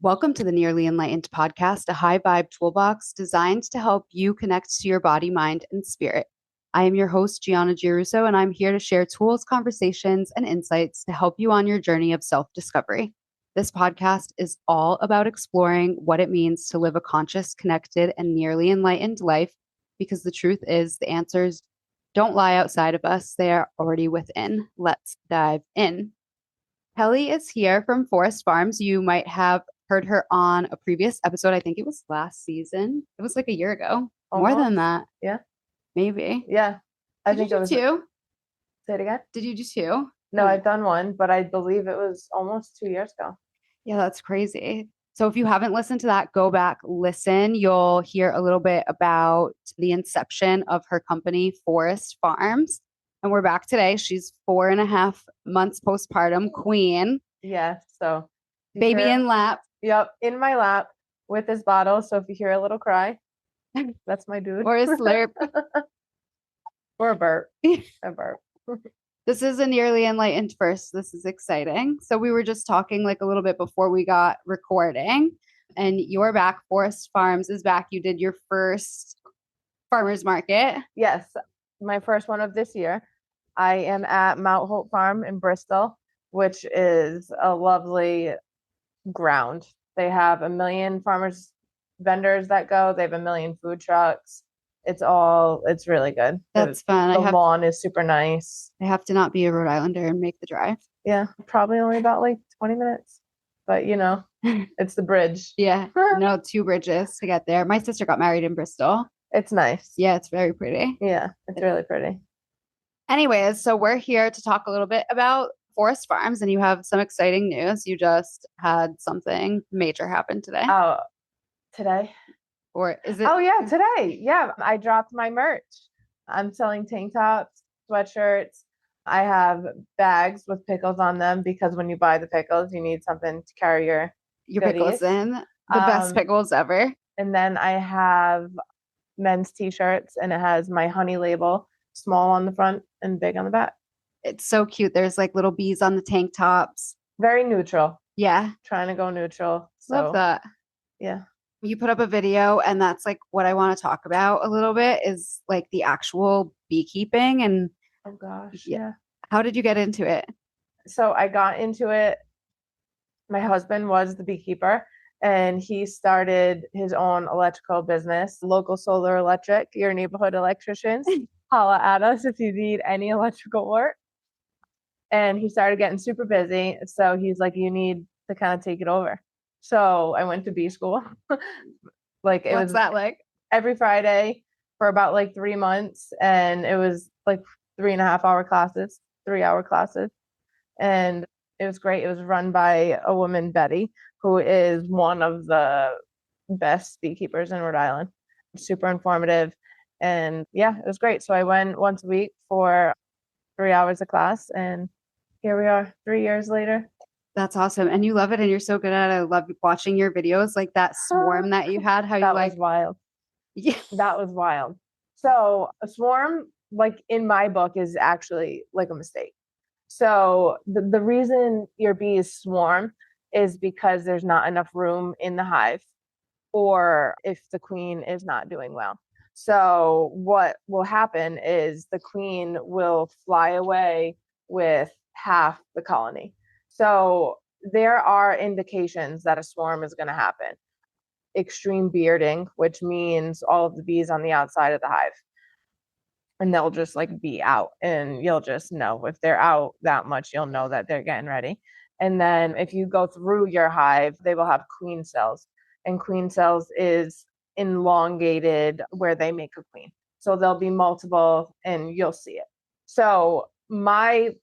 Welcome to the Nearly Enlightened podcast, a high vibe toolbox designed to help you connect to your body, mind, and spirit. I am your host, Gianna Giarusso, and I'm here to share tools, conversations, and insights to help you on your journey of self-discovery. This podcast is all about exploring what it means to live a conscious, connected, and nearly enlightened life, because the truth is the answers don't lie outside of us. They are already within. Let's dive in. Kelly is here from Forest Farms. You might have heard her on a previous episode. I think it was last season. It was like a year ago. More than that. Yeah. Maybe. Yeah. I think it was two. Say it again. Did you do two? No, I've done one, but I believe it was almost 2 years ago. Yeah, that's crazy. So if you haven't listened to that, go back, listen. You'll hear a little bit about the inception of her company, Forest Farms. And we're back today. She's 4.5 months postpartum, queen. Yeah. So baby in lap. Yep. In my lap with this bottle. So if you hear a little cry, that's my dude. Or a slurp. Or a burp. A burp. This is a Nearly Enlightened first. This is exciting. So we were just talking like a little bit before we got recording, and you're back. Forest Farms is back. You did your first farmers market. Yes. My first one of this year. I am at Mount Hope Farm in Bristol, which is a lovely ground. They have 1 million farmers vendors that go. They have 1 million food trucks. It's really good. That's fun. The lawn is super nice. I have to not be a Rhode Islander and make the drive. Yeah, probably only about like 20 minutes. But it's the bridge. Yeah, no, 2 bridges to get there. My sister got married in Bristol. It's nice. Yeah, it's very pretty. Yeah, it's really pretty. Anyways, so we're here to talk a little bit about Forest Farms, and you have some exciting news. You just had something major happen today. Oh, today? Or is it? Oh, yeah, today. Yeah, I dropped my merch. I'm selling tank tops, sweatshirts. I have bags with pickles on them because when you buy the pickles, you need something to carry your pickles in. The best pickles ever. And then I have men's t-shirts, and it has my honey label, small on the front and big on the back. It's so cute. There's like little bees on the tank tops. Very neutral. Yeah. Trying to go neutral. Love that. Yeah. You put up a video, and that's like what I want to talk about a little bit is like the actual beekeeping. And oh gosh. Yeah. How did you get into it? So I got into it. My husband was the beekeeper, and he started his own electrical business, Local Solar Electric, your neighborhood electricians. Holla at us if you need any electrical work. And he started getting super busy. So he's like, you need to kind of take it over. So I went to bee school. What's that like? Every Friday for about like 3 months. And it was like 3.5-hour classes, 3-hour classes. And it was great. It was run by a woman, Betty, who is one of the best beekeepers in Rhode Island. Super informative. And yeah, it was great. So I went once a week for 3 hours of class, and here we are 3 years later. That's awesome. And you love it, and you're so good at it. I love watching your videos, like that swarm that you had. That was wild. Yeah. That was wild. So a swarm, like in my book, is actually like a mistake. So the reason your bees swarm is because there's not enough room in the hive, or if the queen is not doing well. So what will happen is the queen will fly away with half the colony. So there are indications that a swarm is going to happen. Extreme bearding, which means all of the bees on the outside of the hive. And they'll just like be out, and you'll just know if they're out that much, you'll know that they're getting ready. And then if you go through your hive, they will have queen cells, and queen cells is elongated where they make a queen. So there'll be multiple, and you'll see it. So my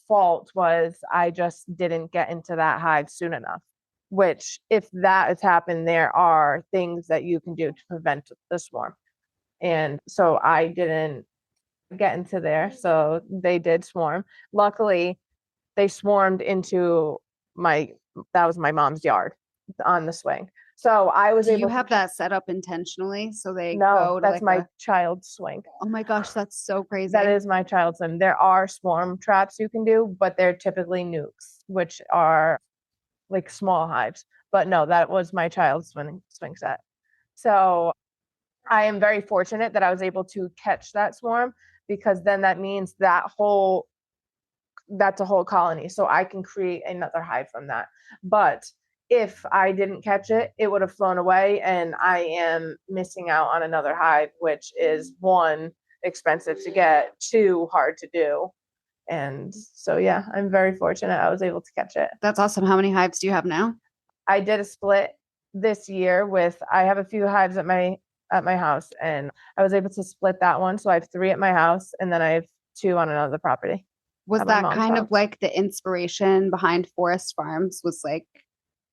fault was I just didn't get into that hive soon enough, which if that has happened, there are things that you can do to prevent the swarm. And so I didn't get into there. So they did swarm. Luckily, they swarmed into that was my mom's yard on the swing. So I was able to. You have that set up intentionally, so they No, go to that's my child's swing. Oh my gosh, that's so crazy. That is my child's swing. There are swarm traps you can do, but they're typically nukes, which are like small hives. But no, that was my child's swing set. So I am very fortunate that I was able to catch that swarm, because then that means that's a whole colony. So I can create another hive from that. But if I didn't catch it, it would have flown away, and I am missing out on another hive, which is one, expensive to get, two, hard to do. And so, yeah, I'm very fortunate I was able to catch it. That's awesome. How many hives do you have now? I did a split this year I have a few hives at my house, and I was able to split that one. So I have 3 at my house, and then I have 2 on another property Was at my that mom's kind of house. like the inspiration behind Forest Farms, was like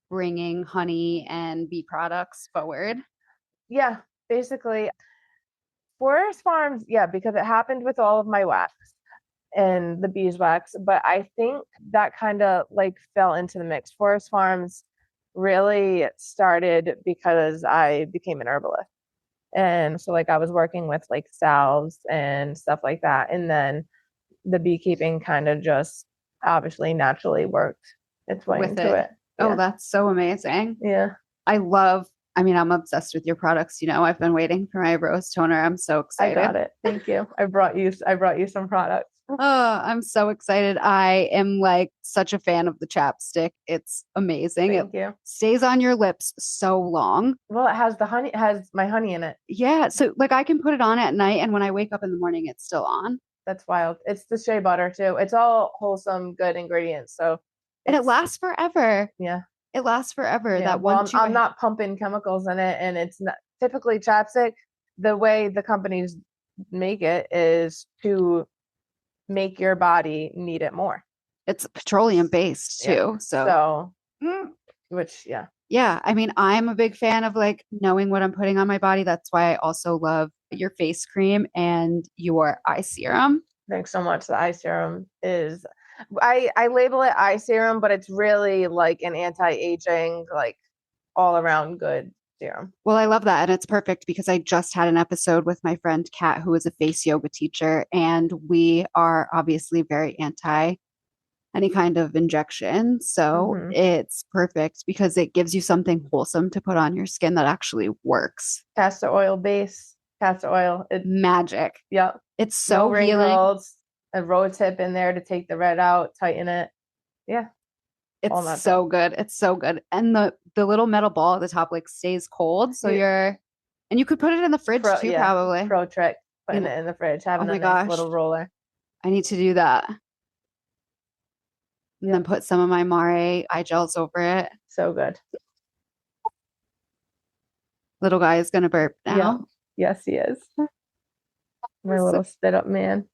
bringing honey and bee products forward? Yeah, basically Forest Farms, yeah, because it happened with all of my wax and the beeswax, but I think that kind of like fell into the mix. Forest Farms really started because I became an herbalist. And so like I was working with like salves and stuff like that. And then the beekeeping kind of just obviously naturally worked its way With into it. it. Oh, Yeah. that's so amazing. Yeah. I'm obsessed with your products. I've been waiting for my rose toner. I'm so I excited. got it. Thank you. I brought you some products. Oh, I'm so excited. I am like such a fan of the chapstick. It's amazing. Thank It you. stays on your lips so long. Well, it has the honey, it has my honey in it. Yeah. So like I can put it on at night and when I wake up in the morning, it's still on. That's wild. It's the shea butter too. It's all wholesome, good ingredients. So And it lasts forever. yeah. It lasts forever. Yeah. That Well, one I'm not pumping chemicals in it, and it's not typically chapstick. The way the companies make it is to make your body need it more. It's petroleum based too. Yeah. So Which, yeah. yeah, I'm a big fan of like knowing what I'm putting on my body. That's why I also love your face cream and your eye serum. Thanks so much. The eye serum is, I label it eye serum, but it's really like an anti-aging, like all around good serum. Well, I love that. And it's perfect because I just had an episode with my friend Kat, who is a face yoga teacher, and we are obviously very anti any kind of injection. So it's perfect because it gives you something wholesome to put on your skin that actually works. Castor oil base, castor oil. Magic. Yeah. It's so healing. Wrinkles, a rose hip in there to take the red out, tighten it. Yeah. It's so good. It's so good. And the little metal ball at the top like stays cold. So and you could put it in the fridge too, probably. Pro trick, putting it in the fridge, having a nice little roller. I need to do that. And then put some of my Mare eye gels over it. So good. Little guy is going to burp now. Yeah. Yes, he is. My little spit up man.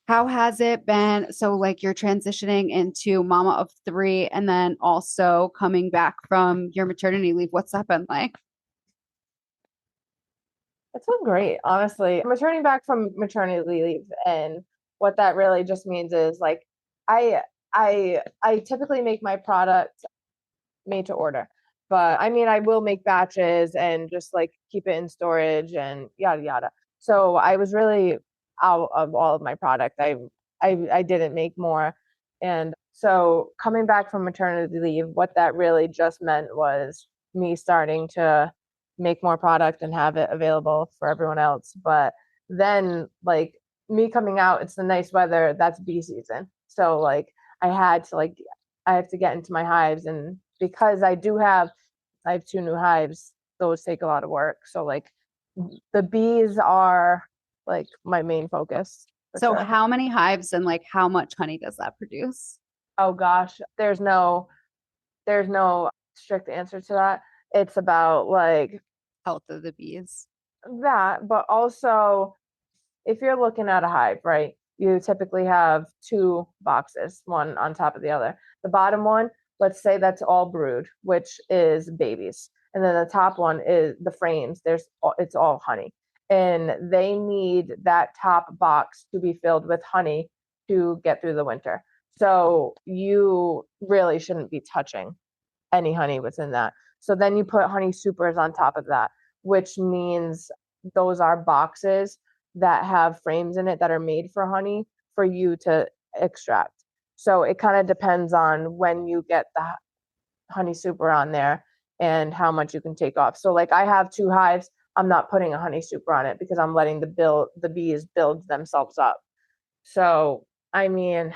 How has it been? So like you're transitioning into mama of 3 and then also coming back from your maternity leave. What's that been like? It's been great, honestly. I'm returning back from maternity leave, and what that really just means is like I typically make my product made to order, but I mean I will make batches and just like keep it in storage and yada yada. So I was really out of all of my product. I didn't make more, and so coming back from maternity leave, what that really just meant was me starting to make more product and have it available for everyone else. But then like me coming out, it's the nice weather, that's bee season. So like I have to get into my hives, and because I have 2 new hives, those take a lot of work. So like the bees are like my main focus. So how many hives and like how much honey does that produce? Oh gosh, there's no strict answer to that. It's about like health of the bees. That, but also if you're looking at a hive, right? You typically have 2 boxes, one on top of the other. The bottom one, let's say that's all brood, which is babies. And then the top one is the frames. It's all honey. And they need that top box to be filled with honey to get through the winter. So you really shouldn't be touching any honey within that. So then you put honey supers on top of that, which means those are boxes that have frames in it that are made for honey for you to extract. So it kind of depends on when you get honey super on there and how much you can take off. So like I have 2 hives. I'm not putting a honey super on it because I'm letting the bees build themselves up. So I mean,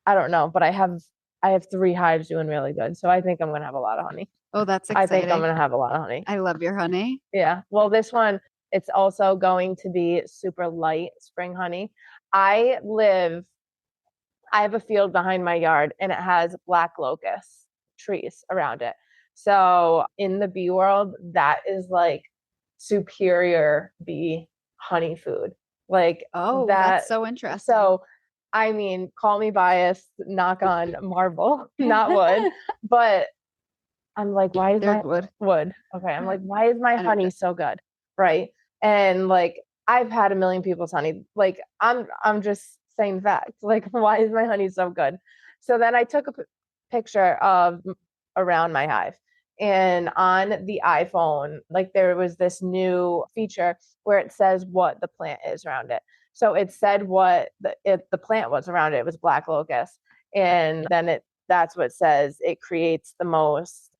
I don't know, but I have 3 hives doing really good. So I think I'm gonna have a lot of honey. Oh, that's I think I'm exciting. gonna have a lot of honey. I love your honey. Yeah. Well, this one, it's also going to be super light spring honey. I live, I have a field behind my yard and it has black locust trees around it. So in the bee world, that is like superior bee honey food. Like Oh, that. that's so interesting. So, I mean, call me biased, knock on marble, not wood, but I'm like, why is There's my wood. wood? Okay. I'm like, why is my I know honey so good? Right. And like I've had a million people's honey. Like I'm just saying facts. Like, why is my honey so good? So then I took a picture of around my hive. And on the iPhone, like there was this new feature where it says what the plant is around it. So it said what the plant was around it. It was black locust. And then that's what says it creates the most,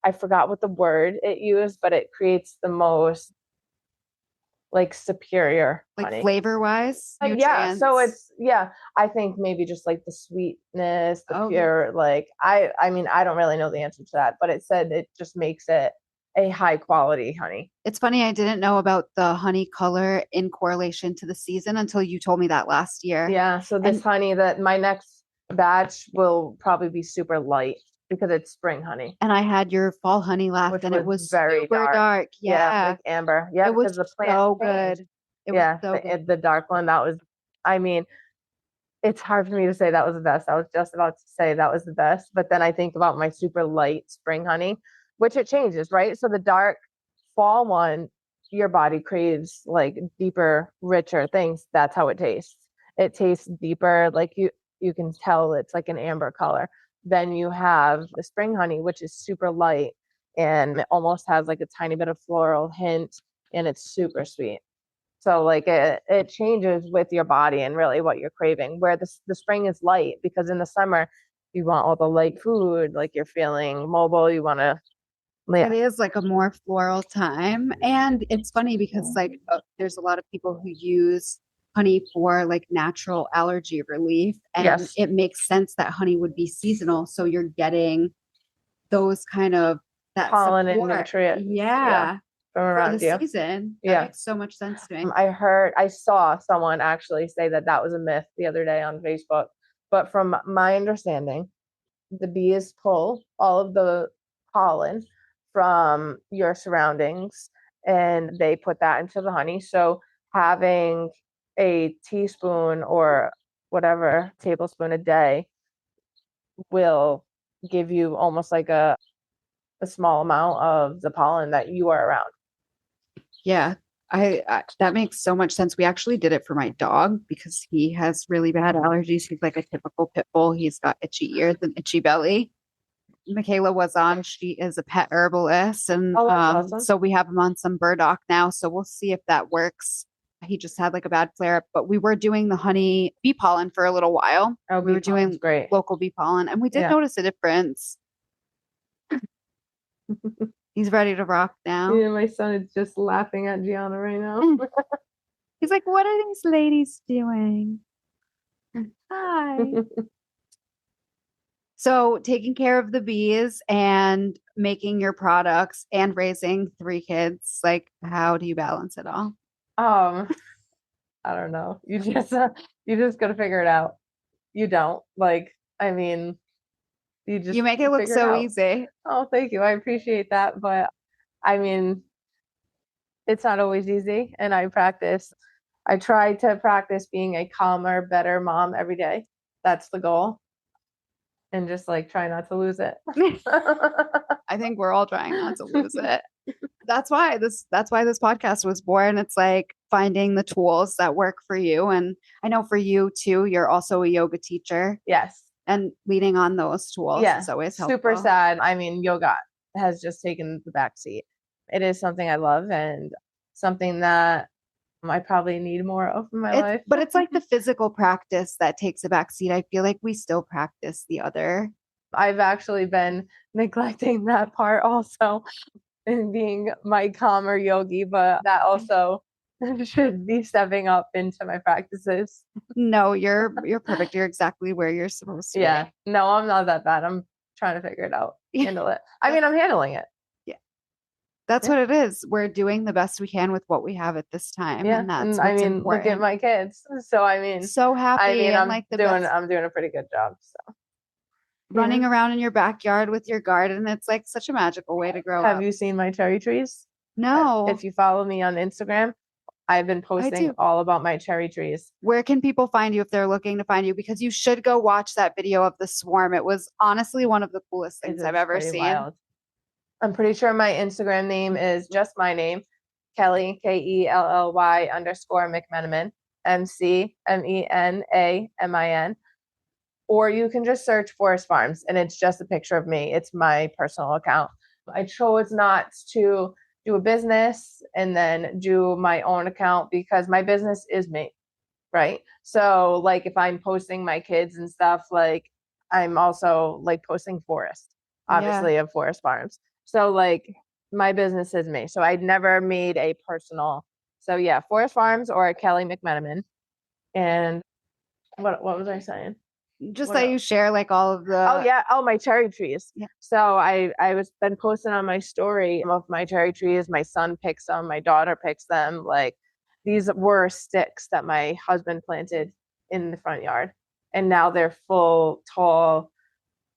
I forgot what the word it used, but it creates the most like superior like honey. flavor wise, Yeah, nutrients. so it's I think maybe just like the sweetness, the Okay. pure, like I mean, I don't really know the answer to that, but it said it just makes it a high quality honey. It's funny, I didn't know about the honey color in correlation to the season until you told me that last year. Yeah, so this And honey that my next batch will probably be super light because it's spring honey, and I had your fall honey left which and it was was very super dark. dark. Yeah, Yeah. like amber. Yeah, It was because the plant so changed. good. It was Yeah, so good. the dark one, that was, I mean, it's hard for me to say that was the best. I was just about to say that was the best, but then I think about my super light spring honey, which it changes, right? So the dark fall one, your body craves like deeper, richer things. That's how it tastes. It tastes deeper, like you can tell it's like an amber color. Then you have the spring honey, which is super light and it almost has like a tiny bit of floral hint and it's super sweet. So like it changes with your body and really what you're craving. Where the spring is light because in the summer you want all the light food, like you're feeling mobile, you want to. It is like a more floral time. And it's funny because like there's a lot of people who use honey for like natural allergy relief. And Yes. it makes sense that honey would be seasonal. So you're getting those kind of that Pollen and support. nutrients. Yeah. From For around the you. season. That Yeah. makes so much sense to me. I saw someone actually say that that was a myth the other day on Facebook. But from my understanding, the bees pull all of the pollen from your surroundings and they put that into the honey. So having a teaspoon or whatever tablespoon a day will give you almost like a small amount of the pollen that you are around. Yeah. I that makes so much sense. We actually did it for my dog because he has really bad allergies. He's like a typical pit bull. He's got itchy ears and itchy belly. Michaela was on. She is a pet herbalist, and Awesome. so we have him on some burdock now. So we'll see if that works. He just had like a bad flare up, but we were doing the honey bee pollen for a little while. Oh, we were doing great. local bee pollen, and we did notice a difference. He's ready to rock now. Yeah, my son is just laughing at Gianna right now. He's like, "What are these ladies doing?" Hi. So taking care of the bees and making your products and raising 3 kids, like how do you balance it all? I don't know. You just gotta figure it out. You don't. Like, I mean, You make it look so easy. Oh, thank you. I appreciate that. But I mean, it's not always easy. And I try to practice being a calmer, better mom every day. That's the goal. And just like try not to lose it. I think we're all trying not to lose it. That's why this podcast was born. It's like finding the tools that work for you. And I know for you too, you're also a yoga teacher. Yes. And leaning on those tools is always helpful. Super sad. I mean, yoga has just taken the back seat. It is something I love and something that I probably need more of in my life. But it's like the physical practice that takes a back seat. I feel like we still practice the other I've actually been neglecting that part also in being my calmer yogi, but that also should be stepping up into my practices. No, you're perfect. You're exactly where you're supposed to Yeah. No, I'm not that bad. I'm trying to figure it out, be. handle it. I mean, I'm handling it. Yeah. That's Yeah. what it is. We're doing the best we can with what we have at this time, Yeah. and that's And I what's mean, look at important. my kids. So So happy and like the best I'm doing a pretty good job. So yeah. running around in your backyard with your garden. It's like such a magical way to grow Have up. you seen my cherry trees? No, If you follow me on Instagram, I've been I posting do. all about my cherry trees. Where can people find you if they're looking to find you? Because you should go watch that video of the swarm. It was honestly one of the coolest It things I've is ever pretty seen. wild. I'm pretty sure my Instagram name is just my name, Kelly, KELLY _McMenamin, McMenamin. Or you can just search Forest Farms and it's just a picture of me. It's my personal account. I chose not to do a business and then do my own account because my business is me, right? So like if I'm posting my kids and stuff, like I'm also like posting forest, Yeah. obviously of Forest Farms. So like my business is me. So I'd never made a personal. So yeah, Forest Farms or Kelly McMenamin. And what was I saying? Just What that else? you share like all of Oh the yeah. Oh, my cherry trees. yeah. So I was been posting on my story of my cherry trees. My son picks them. My daughter picks them. Like these were sticks that my husband planted in the front yard, and now they're full, tall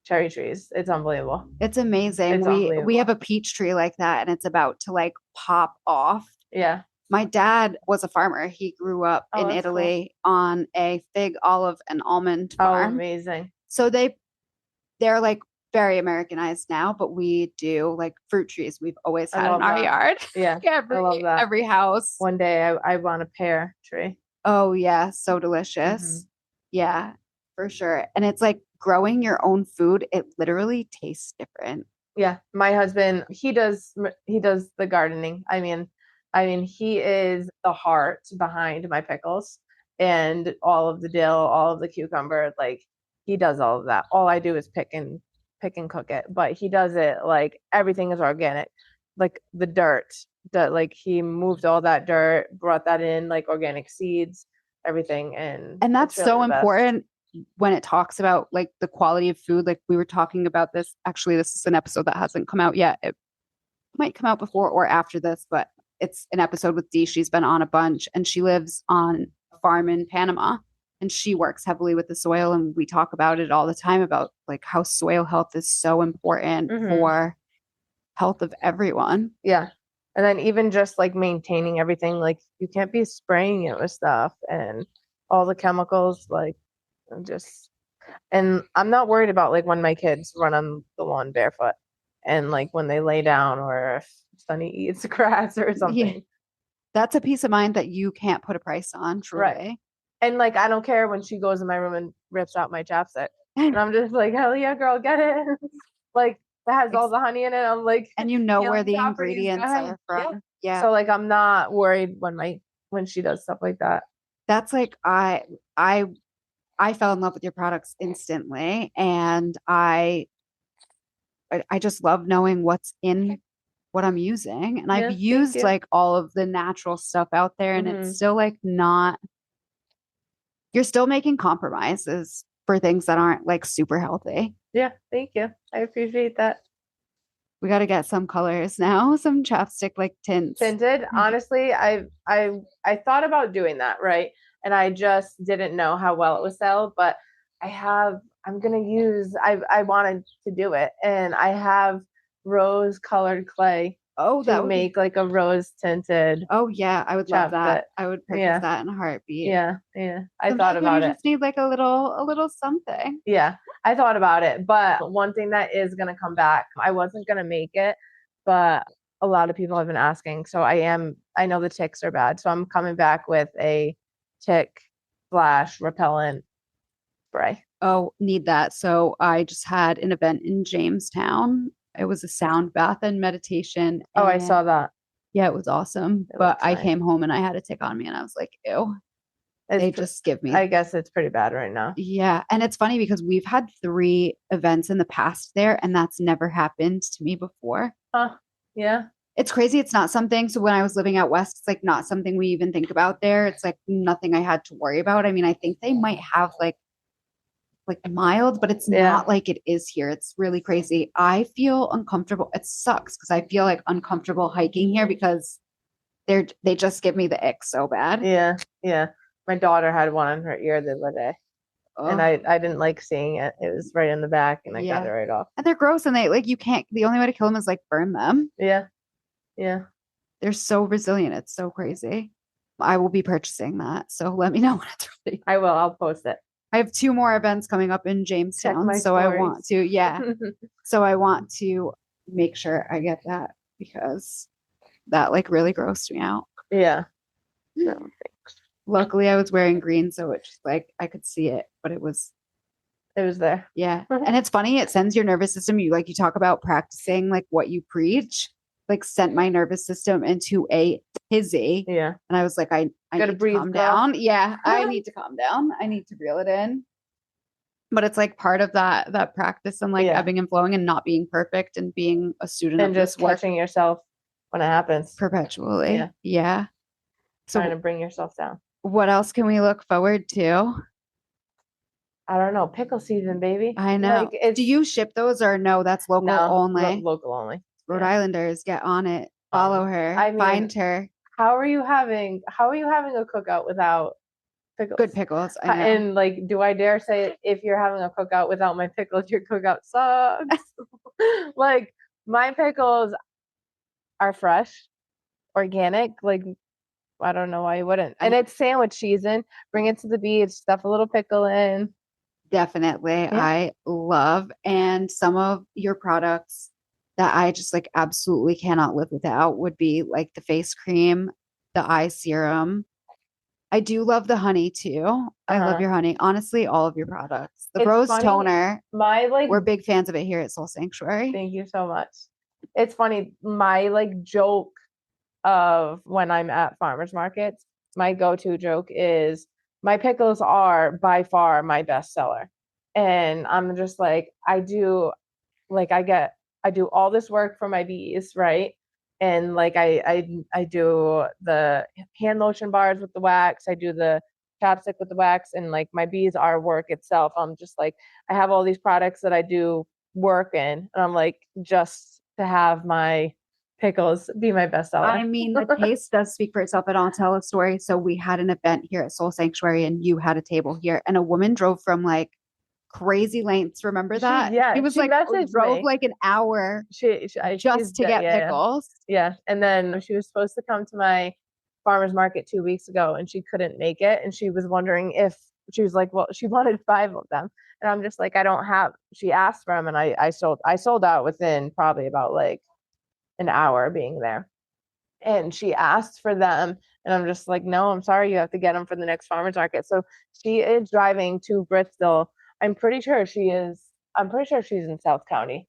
cherry trees. It's unbelievable. It's amazing. It's We have unbelievable. a peach tree like that and it's about to like pop off. Yeah. My dad was a farmer. He grew up Oh, in that's cool. Italy on a fig, olive, and almond Oh, farm. amazing. So they're like very Americanized now, but we do like fruit trees we've always I had in love our that. yard. Yeah, I love that. Every house. One day I want a pear tree. Oh yeah, so delicious. Mhm. Yeah, for sure. And it's like growing your own food, it literally tastes different. Yeah, my husband, he does the gardening. I mean he is the heart behind my pickles and all of the dill, all of the cucumber, like he does all of that. All I do is pick and cook it, but he does it like everything is organic. Like the dirt, that like he moved all that dirt, brought that in like organic seeds, everything, and And that's it's really so the best. important when it talks about like the quality of food. Like we were talking about this. Actually, this is an episode that hasn't come out yet. It might come out before or after this, but it's an episode with Dee. She's been on a bunch and she lives on a farm in Panama and she works heavily with the soil. And we talk about it all the time about like how soil health is so important Hmm. for health of everyone. Yeah. And then even just like maintaining everything, like you can't be spraying it with stuff and all the chemicals, like just, and I'm not worried about like when my kids run on the lawn barefoot and like when they lay down or if Sunny eats grass or Yeah. something. That's a peace of mind that you can't put a price on, Right. truly. And like I don't care when she goes in my room and rips out my chapstick. And I'm just like, hell yeah, girl, get it. Like that has all the honey in it. I'm like, And you know where healing the properties, go ingredients ahead. are Yeah. from. Yeah. So like I'm not worried when she does stuff like that. That's like I fell in love with your products instantly and I just love knowing what's in what I'm using. And I've Yeah, thank used you. like all of the natural stuff out there and it's Hmm. still like not you're still making compromises for things that aren't like super healthy. Yeah, thank you. I appreciate that. We got to get some colors now, some chapstick like tints. Tinted, honestly, I thought about doing that, right? And I just didn't know how well it would sell, but I'm gonna use I wanted to do it and I have rose colored clay Oh, to that would be make like a rose tinted oh yeah, I would love chapstick. that. I would purchase Yeah, that in a heartbeat. yeah. I thought Sometimes when about you it. just need like a little something. Yeah, I thought about it, but one thing that is gonna come back, I wasn't gonna make it, but a lot of people have been asking. So I know the ticks are bad. So I'm coming back with a tick slash repellent spray. Oh, need that. So I just had an event in Jamestown. It was a sound bath and meditation. Oh, I And saw that. yeah, it was awesome. It But looks I nice. came home and I had a tick on me and I was like, ew. It's, They just give me, I guess it's pretty bad right now. yeah. And it's funny because we've had 3 events in the past there, and that's never happened to me before. Huh. Yeah. It's crazy. It's not something. So when I was living out west, it's like not something we even think about there. It's like nothing I had to worry about. I mean, I think they might have like mild, but it's Yeah. not like it is here. It's really crazy. I feel uncomfortable. It sucks because I feel like uncomfortable hiking here because they just give me the ick so bad. Yeah. Yeah. My daughter had one on her ear the other day. And Oh, I didn't like seeing it. It was right in the back and I got it yeah. right off. And they're gross and they like you can't the only way to kill them is like burn them. Yeah. Yeah. They're so resilient. It's so crazy. I will be purchasing that. So let me know when it's ready. I will. I'll post it. I have 2 more events coming up in Check Jamestown. my So I stories. want to, yeah. So I want to make sure I get that because that like really grossed me out. Yeah. No, Luckily I was wearing green, so it just like I could see it, but it was there. yeah. And it's funny, it sends your nervous system, you talk about practicing like what you preach, like sent my nervous system into a tizzy. Yeah. And I was like, I Gotta need to breathe, calm girl. down. Yeah, I need to calm down. I need to reel it in. But it's like part of that practice and like Yeah. ebbing and flowing and not being perfect and being a student And of just this work catching yourself when it happens. perpetually. Yeah. Yeah. Trying to So bring yourself down. what else can we look forward to? I don't know. Pickle season, baby. I know. Like, Do you ship those or no? That's local only. Local only. Rhode Yeah. Islanders, get on it. Follow her. I mean, find her. How are you having a cookout without pickles? Good pickles. I know. And like, do I dare say if you're having a cookout without my pickles, your cookout sucks? Like, my pickles are fresh, organic. Like, I don't know why you wouldn't. And it's sandwich season. Bring it to the beach, stuff a little pickle in. Definitely. Yeah. I love. And some of your products that I just like absolutely cannot live without would be like the face cream, the eye serum. I do love the honey too. I love your honey. Honestly, all of your products. The It's rose funny, toner. we're We're big fans of it here at Soul Sanctuary. Thank you so much. It's funny. My like joke of when I'm at farmers markets, my go-to joke is my pickles are by far my best seller. And I'm just like, I do all this work for my bees, right? And like I do the hand lotion bars with the wax, I do the chapstick with the wax, and like my bees are work itself. I'm just like, I have all these products that I do work in, and I'm like, just to have my pickles be my best seller. I mean, the taste does speak for itself, and I'll tell a story. So we had an event here at Soul Sanctuary, and you had a table here, and a woman drove from like crazy lengths. Remember that? Yeah, He was she like drove me. like an hour just to get pickles. Yeah. And then she was supposed to come to my farmer's market 2 weeks ago and she couldn't make it. And she was wondering if she was like, well, she wanted 5 of them. And I'm just like, I don't have, she asked for them and I sold out within probably about like an hour being there. And she asked for them. And I'm just like, no, I'm sorry. You have to get them for the next farmer's market. So she is driving to Bristol. I'm pretty sure she's in South County,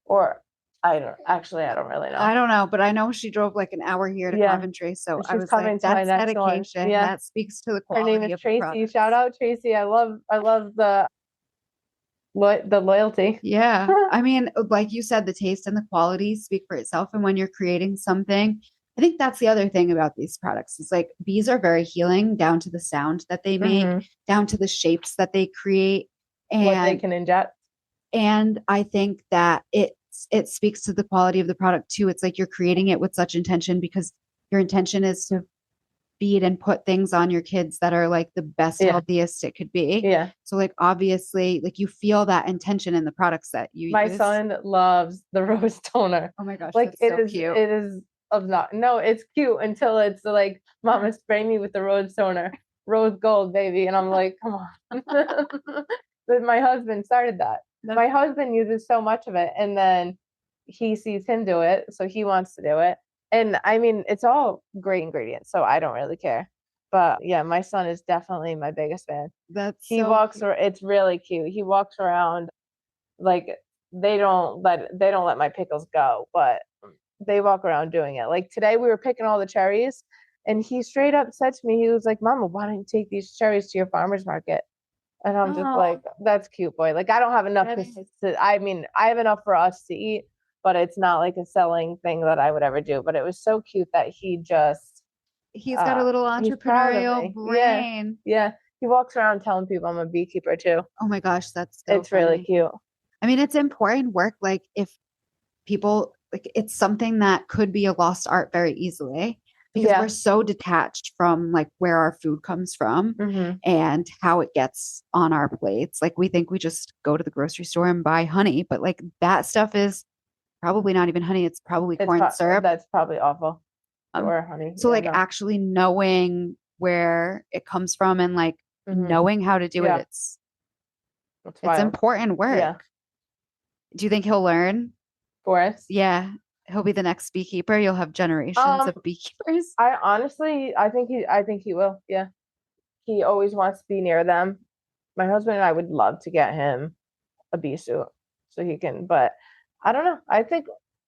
or I don't really know. I don't know, but I know she drove like an hour here to Coventry. So I was like, that's dedication. Yeah. That speaks to the quality. Her name is Tracy. Shout out Tracy. I love the loyalty. Yeah. I mean, like you said, the taste and the quality speak for itself. And when you're creating something, I think that's the other thing about these products. It's like bees are very healing down to the sound that they make, down to the shapes that they create, and what they can inject. And I think that it speaks to the quality of the product too. It's like you're creating it with such intention because your intention is to feed and put things on your kids that are like the best, healthiest it could be. Yeah. So like obviously, like you feel that intention in the products that you use. My son loves the rose toner. Oh my gosh, like that's so cute. It is no, it's cute until it's like, Mama, spray me with the rose toner, rose gold, baby, and I'm like, come on. But my husband started that. My husband uses so much of it, and then he sees him do it, so he wants to do it. And I mean, it's all great ingredients, so I don't really care. But yeah, my son is definitely my biggest fan. It's really cute. He walks around like they don't let my pickles go, but they walk around doing it. Like today we were picking all the cherries And he straight up said to me, he was like, Mama, why don't you take these cherries to your farmer's market? And I'm just like, Oh, that's cute, boy. Like, I don't have enough I mean, I have enough for us to eat, but it's not like a selling thing that I would ever do. But it was so cute that he just, he's got a little he's proud of entrepreneurial me. Yeah. brain. Yeah. He walks around telling people I'm a beekeeper too. Oh my gosh, that's so It's really funny. cute. I mean, it's important work. Like if people like it's something that could be a lost art very easily because we're Yeah. so detached from like where our food comes from Mm-hmm. and how it gets on our plates. Like we think we just go to the grocery store and buy honey, but like that stuff is probably not even honey. It's probably corn syrup. That's probably awful. Um, Or honey. so Yeah, like no. actually knowing where it comes from and like Mm-hmm. knowing how to do it, Yeah. it's That's it's wild. important Yeah. work. Do you think he'll learn? Forest. Yeah, he'll be the next beekeeper. You'll have generations Um, of beekeepers. I honestly, I think he will. Yeah. He always wants to be near them. My husband and I would love to get him a bee suit so he can, but I don't know. I think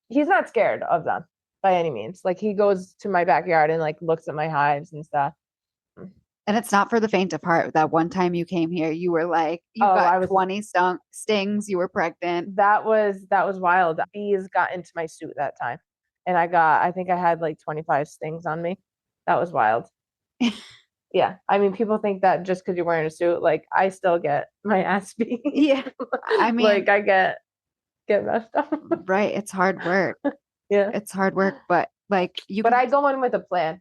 he's not scared of them by any means. Like he goes to my backyard and like looks at my hives and stuff. And it's not for the faint of heart. That one time you came here, you were like, you Oh, got I was 20 stings, you were pregnant. that was wild. Bees got into my suit that time. And I think I had like 25 stings on me. That was wild. Yeah. I mean, people think that just because you're wearing a suit, like I still get my ass beat. Yeah. I Like mean, I get messed up. right. It's hard work. Yeah. It's hard work, but like you But can I go in with a plan.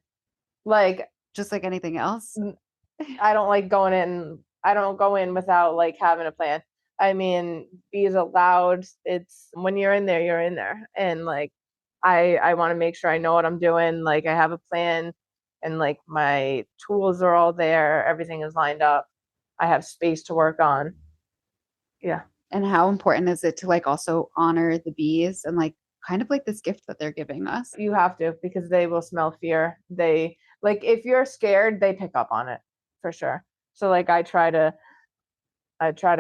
Like just like anything else. I don't like going in. I don't go in without like having a plan. I mean, bees allowed. It's when you're in there, you're in there, and like I want to make sure I know what I'm doing. Like I have a plan, and like my tools are all there. Everything is lined up. I have space to work on. Yeah, And how important is it to like also honor the bees and like kind of like this gift that they're giving us? you have to because they will smell fear. They like if you're scared, they pick up on it for sure. So like I try to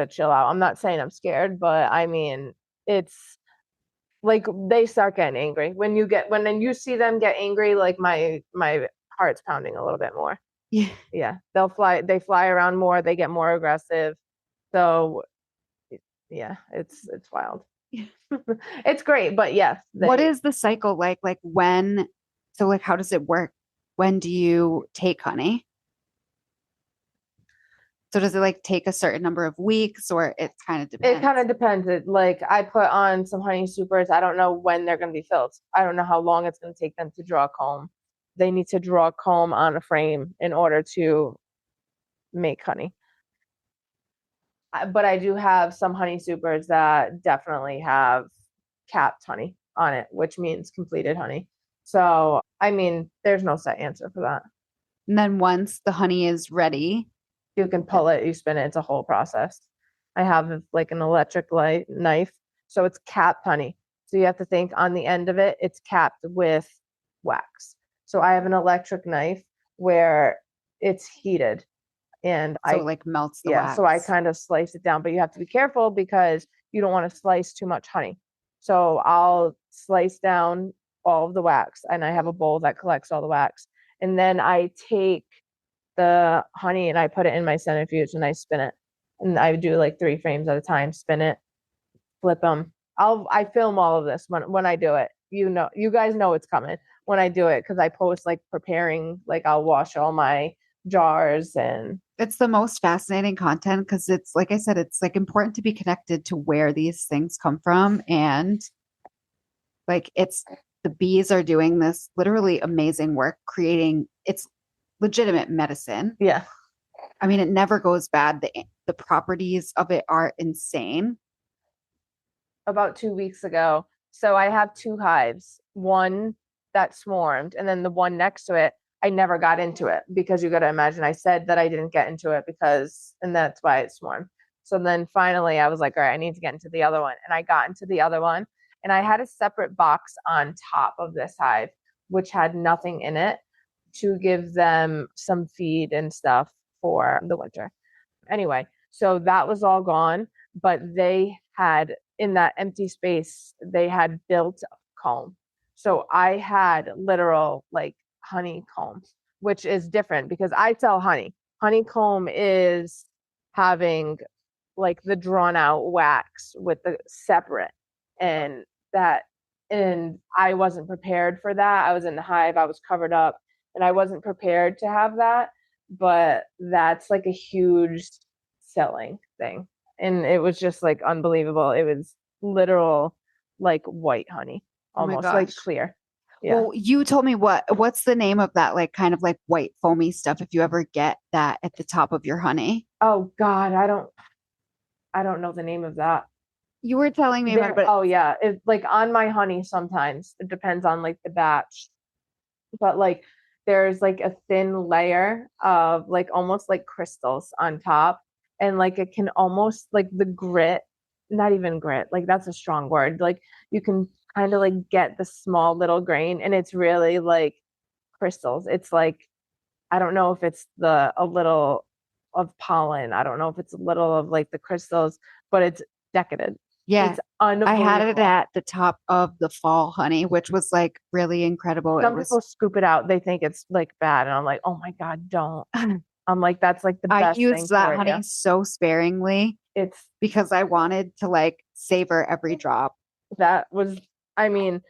chill out. I'm not saying I'm scared, but I mean, it's like they start getting angry when then you see them get angry. Like my heart's pounding a little bit more. Yeah. Yeah, they fly around more. They get more aggressive. So yeah, it's wild. It's great, but yes, What is the cycle like? Like when, so like how does it work? When do you take honey? So does it like take a certain number of weeks or it kind of it kind depends? of depends. Like I put on some honey supers. I don't know when they're going to be filled. I don't know how long it's going to take them to draw comb. They need to draw comb on a frame in order to make honey. But I do have some honey supers that definitely have capped honey on it, which means completed honey. So, I mean, there's no set answer for that. And then once the honey is ready, You can pull it, you spin it, it's a whole process. I have like an electric light knife, so it's capped honey. So you have to think on the end of it, it's capped with wax. So I have an electric knife where it's heated and so it like melts the yeah, so I wax. kind of slice it down, but you have to be careful because you don't want to slice too much honey. So I'll slice down all of the wax and I have a bowl that collects all the wax. And then I take the honey and I put it in my centrifuge and I spin it. And I do like 3 frames at a time, spin it, flip them. I film all of this when I do it. You know, you guys know it's coming when I do it because I post like preparing, like I'll wash all my jars and It's the most fascinating content because it's like I said, it's like important to be connected to where these things come from. And like it's the bees are doing this literally amazing work creating it's legitimate medicine. yeah. I mean, it never goes bad. The properties of it are insane. About 2 weeks ago. So I have 2 hives, one that swarmed, and then the one next to it, I never got into it because you got to imagine I said that I didn't get into it because, and that's why it swarmed. So then finally I was like, all right, I need to get into the other one. And I got into the other one, and I had a separate box on top of this hive, which had nothing in it to give them some feed and stuff for the winter. Anyway, so that was all gone, but they had in that empty space, they had built comb. So I had literal like honeycomb which is different because I sell honey. Honeycomb is having like the drawn out wax with the separate, and that, and I wasn't prepared for that. I was in the hive, I was covered up, and I wasn't prepared to have that. But that's like a huge selling thing. And it was just like unbelievable. It was literal like white honey, Oh my almost like gosh. clear. Yeah. Well, you told me what's the name of that like kind of like white foamy stuff if you ever get that at the top of your honey? Oh God, I don't know the name of that. You were telling me about it, but Oh yeah, it's like on my honey sometimes. It depends on like the batch. But like there's like a thin layer of like almost like crystals on top, and like it can almost like the grit, not even grit, like that's a strong word. Like you can kind of like get the small little grain, and it's really like crystals. It's like I don't know if it's the a little of pollen. I don't know if it's a little of like the crystals, but it's decadent. yeah, It's I had it unbelievable. at the top of the fall honey, which was like really incredible. It Some was people scoop it out. They think it's like bad. And I'm like, oh my God, don't. I'm like, that's like the I best thing used that for you. honey so sparingly It's because I wanted to like savor every drop. that was, I mean,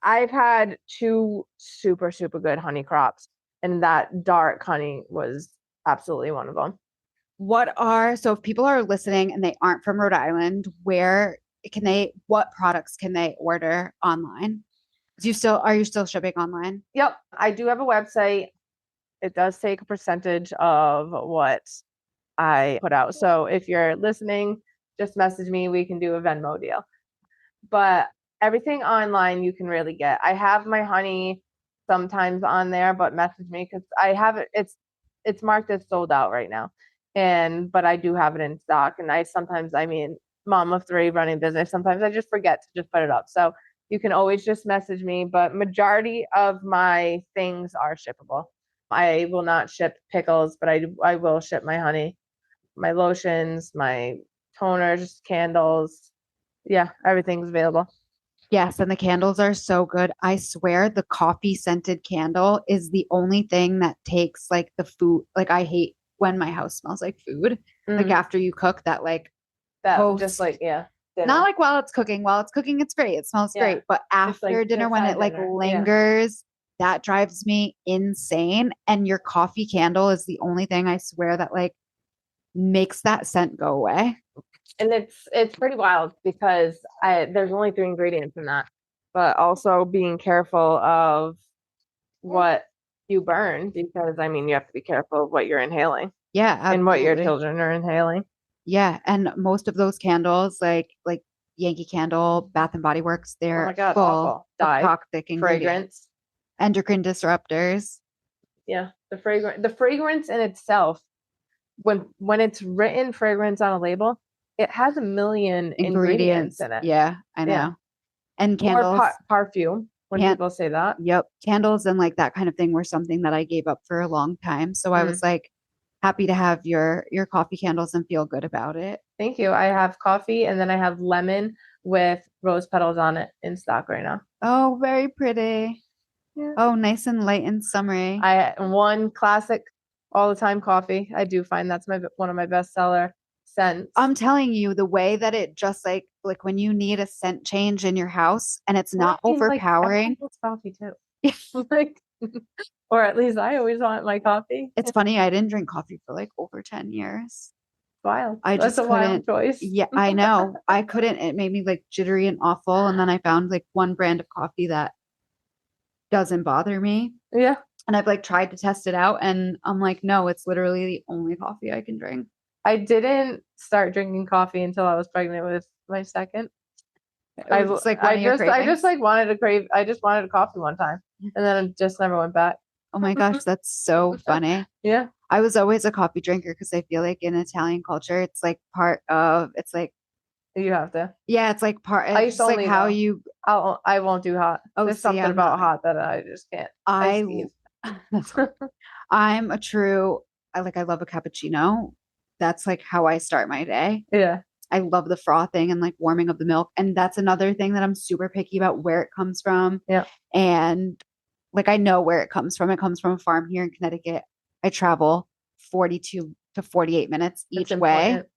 I've had two super, super good honey crops, and that dark honey was absolutely one of them. So if people are listening and they aren't from Rhode Island, what products can they order online? Are you still shipping online? Yep. I do have a website. It does take a percentage of what I put out. So if you're listening, just message me. We can do a Venmo deal. But everything online you can really get. I have my honey sometimes on there, but message me because I have it. It's marked as sold out right now, and but I do have it in stock. And I sometimes, I mean, mom of three running business, sometimes I just forget to just put it up. So you can always just message me. But majority of my things are shippable. I will not ship pickles, but I will ship my honey, my lotions, my toners, candles. Yeah, everything's available. Yes, and the candles are so good. I swear the coffee scented candle is the only thing that takes like the food. Like I hate when my house smells like food. Like Mm, after you cook that like that just post, like yeah, not dinner. like while it's cooking. While it's cooking, it's great. It smells Yeah, great. But it's after like dinner when it inside like dinner. Yeah. lingers, that drives me insane. And your coffee candle is the only thing I swear that like makes that scent go away. And it's pretty wild because I there's only three ingredients in that, but also being careful of what you burn because I mean you have to be careful of what you're inhaling Yeah, and what your absolutely. children are inhaling. Yeah, and most of those candles, like Yankee Candle, Bath and Body Works, Oh my they're God, full awful. of Dye, toxic ingredients, fragrance. endocrine disruptors. Yeah, the fragrance in itself, when it's written fragrance on a label, it has a million ingredients Ingredients. in it. Yeah, I Yeah. know. And Or candles perfume when can't, people say that. yep, candles and like that kind of thing were something that I gave up for a long time. So I was Mm, like happy to have your coffee candles and feel good about it. thank you. I have coffee and then I have lemon with rose petals on it in stock right now. Oh, very pretty. Yeah. Oh, nice and light and summery. I one classic all the time coffee. I do find that's my one of my bestseller scents. I'm telling you, the way that it just like when you need a scent change in your house and it's Well, not I mean, like everyone overpowering. likes coffee too. Like, or at least I always want my coffee. It's funny, I didn't drink coffee for like over 10 years. Wild. I That's just a wild couldn't. choice. Yeah, I know. I couldn't. It made me like jittery and awful. And then I found like one brand of coffee that doesn't bother me. Yeah. And I've like tried to test it out and I'm like, no, it's literally the only coffee I can drink. I didn't start drinking coffee until I was pregnant with my second. It's like one of your I just cravings. like wanted a crave. I just wanted a coffee one time, and then I just never went back. Oh my gosh, that's so funny. Yeah, I was always a coffee drinker because I feel like in Italian culture, it's like it's like, you have to. yeah, it's like it's Ice just like only how though. you, I won't do hot. oh, There's see, something I'm not about like, hot that I just can't. I, Ice Eve. I'm a true, I love a cappuccino. That's like how I start my day. Yeah. I love the frothing and like warming of the milk. And that's another thing that I'm super picky about where it comes from. Yeah. And like I know where it comes from. It comes from a farm here in Connecticut. I travel 42 to 48 minutes That's each way important.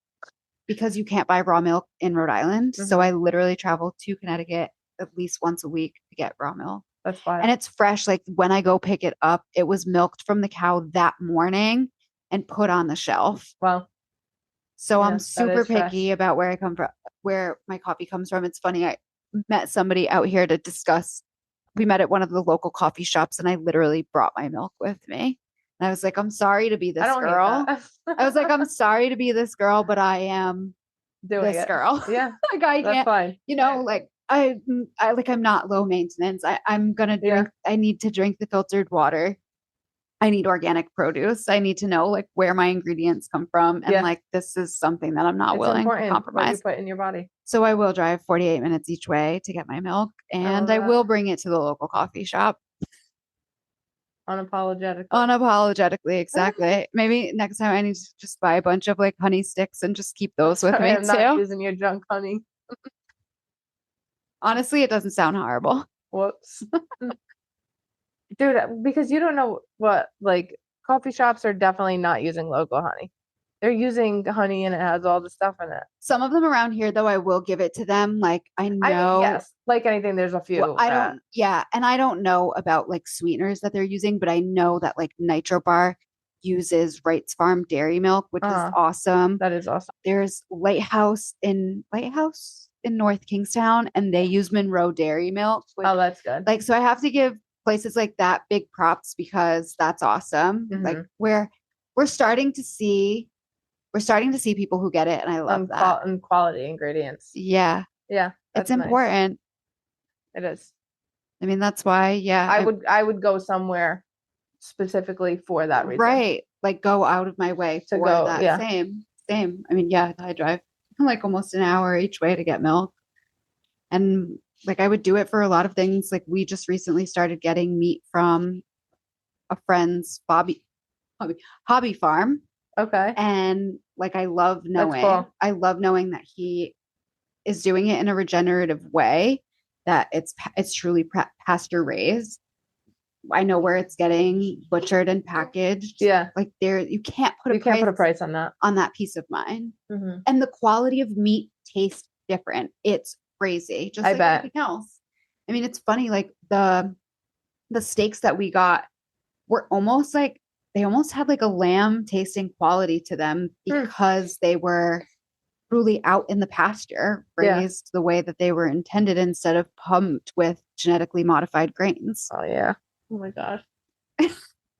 because you can't buy raw milk in Rhode Island. So Hmm. I literally travel to Connecticut at least once a week to get raw milk. That's why. And it's fresh. Like when I go pick it up, it was milked from the cow that morning and put on the shelf. Well, So I'm yeah, that super is picky fresh. about where I come from, where my coffee comes from. It's funny. I met somebody out here to discuss. We met at one of the local coffee shops and I literally brought my milk with me. And I was like, I'm sorry to be I this don't hate girl. that. I was like, I'm sorry to be this girl, but I am Doing this it. girl. Yeah, Like I that's can't, fine. like I like I'm not low maintenance. I'm gonna Yeah. drink. I need to drink the filtered water. I need organic produce. I need to know like where my ingredients come from, and Yeah. like this is something that I'm not It's willing to important what you compromise. put in your body. So I will drive 48 minutes each way to get my milk, I and love I that. will bring it to the local coffee shop. Unapologetically. Unapologetically, exactly. Maybe next time I need to just buy a bunch of like honey sticks and just keep those with Sorry, me I'm not too. using your junk honey. Honestly, it doesn't sound horrible. Whoops. Dude, because you don't know what, like, coffee shops are definitely not using local honey. They're using honey and it has all the stuff in it. Some of them around here, though, I will give it to them. Like I I mean, know, yes, like anything, there's a well, few I that, don't, yeah, and I don't know about like sweeteners that they're using, but I know that like Nitro Bar uses Wright's Farm dairy milk, which is awesome. that is awesome. There's Lighthouse in North Kingstown, and they use Monroe dairy milk. Which, Oh, that's good. like, so I have to give places like that big props because that's awesome. Like we're starting to see people who get it, and I love that. And quality ingredients. Yeah, Yeah, it's that's nice. important. It is. I mean, that's why, yeah, I would go somewhere specifically for that reason. right. Like go out of my way To for go, that. yeah. Same. I mean, yeah, I drive like almost an hour each way to get milk. And like I would do it for a lot of things. Like we just recently started getting meat from a friend's hobby farm. Okay. And like That's cool. I love knowing that he is doing it in a regenerative way, that it's truly pasture raised. I know where it's getting butchered and packaged. Yeah. Like you can't put You can't put a price on that peace of mind. And the quality of meat tastes different. It's crazy. Just I like bet. everything else. I mean, it's funny, like the steaks that we got were almost like they almost had like a lamb tasting quality to them because they were truly out in the pasture, raised the way that they were intended instead of pumped with genetically modified grains. Oh yeah. Oh my gosh.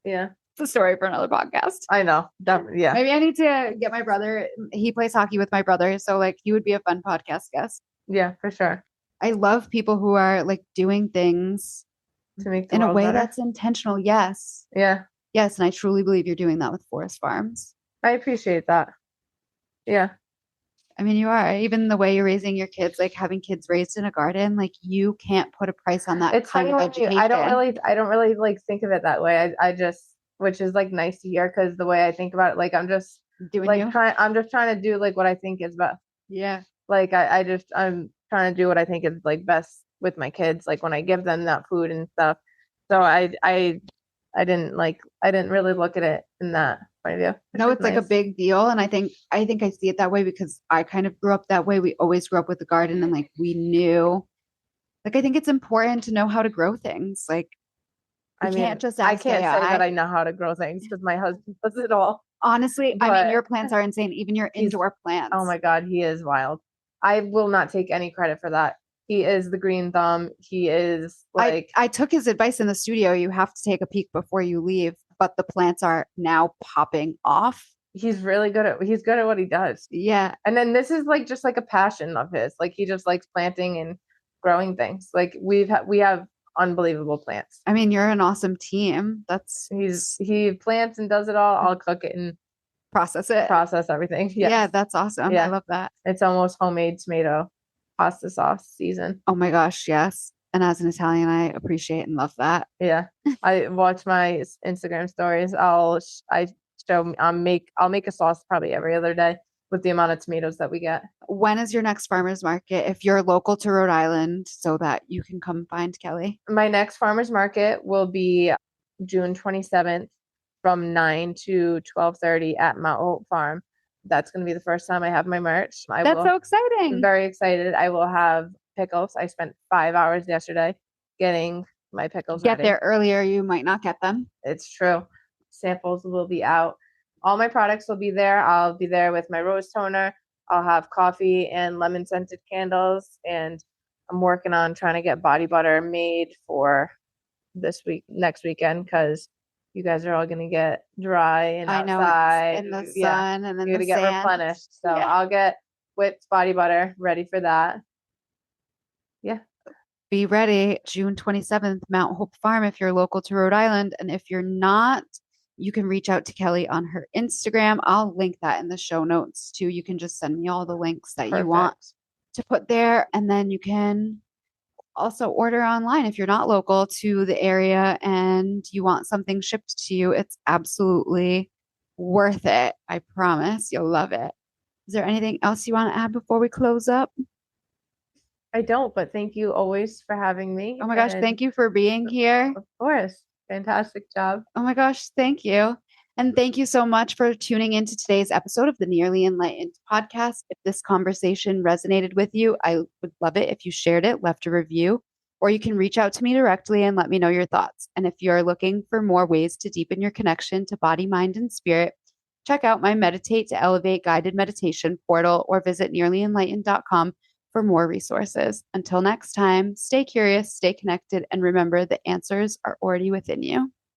Yeah. It's a story for another podcast. I know. Definitely. Yeah. Maybe I need to get my brother. He plays hockey with my brother. So like he would be a fun podcast guest. Yeah, for sure. I love people who are like doing things to make in a way better. That's intentional. Yes. Yeah. Yes. And I truly believe you're doing that with Forest Farms. I appreciate that. Yeah. I mean, you are. Even the way you're raising your kids, like having kids raised in a garden, like you can't put a price on that It's kind of education. I don't really like think of it that way. I just, which is like nice to hear, because the way I think about it, like I'm just doing like I'm just trying to do like what I think is best. Yeah. Like I'm trying to do what I think is like best with my kids, like when I give them that food and stuff. So I didn't really look at it in that point of view. No, it's nice. Like a big deal. And I think I see it that way because I kind of grew up that way. We always grew up with the garden and like we knew, like, I think it's important to know how to grow things. Like, I can't just I can't say that I know how to grow things because my husband does it all. Honestly, I mean, your plants are insane. Even your indoor plants. Oh my God, he is wild. I will not take any credit for that. He is the green thumb. He is like... I took his advice in the studio. You have to take a peek before you leave, but the plants are now popping off. He's really good at what he does. Yeah. And then this is like just like a passion of his. Like he just likes planting and growing things. Like we have unbelievable plants. I mean, you're an awesome team. He plants and does it all. I'll cook it and process everything. Yes. Yeah, that's awesome. Yeah. I love that. It's almost homemade tomato pasta sauce season. Oh my gosh, yes. And as an Italian, I appreciate and love that. Yeah. I watch my Instagram stories. I'll make a sauce probably every other day. with the amount of tomatoes that we get. When is your next farmer's market if you're local to Rhode Island so that you can come find Kelly? My next farmer's market will be June 27th from 9 to 12:30 at Mount Hope Farm. That's going to be the first time I have my merch. That's so exciting. Very excited. I will have pickles. I spent 5 hours yesterday getting my pickles Get ready. there earlier, you might not get them. It's true. Samples will be out. All my products will be there. I'll be there with my rose toner. I'll have coffee and lemon scented candles. And I'm working on trying to get body butter made for next weekend, because you guys are all going to get dry and outside. In the sun and then you're the going to get sand. replenished. So I'll get whipped body butter ready for that. Yeah. Be ready June 27th, Mount Hope Farm if you're local to Rhode Island. And if you're not, you can reach out to Kelly on her Instagram. I'll link that in the show notes too. You can just send me all the links that you want to put there. And then you can also order online if you're not local to the area and you want something shipped to you. It's absolutely worth it. I promise you'll love it. Is there anything else you want to add before we close up? I don't, but thank you always for having me. Oh my gosh, thank you for being here. Of course. Fantastic job. Oh my gosh, thank you. And thank you so much for tuning into today's episode of the Nearly Enlightened podcast. If this conversation resonated with you, I would love it if you shared it, left a review, or you can reach out to me directly and let me know your thoughts. And if you're looking for more ways to deepen your connection to body, mind, and spirit, check out my Meditate to Elevate guided meditation portal or visit nearlyenlightened.com for more resources. Until next time, stay curious, stay connected, and remember the answers are already within you.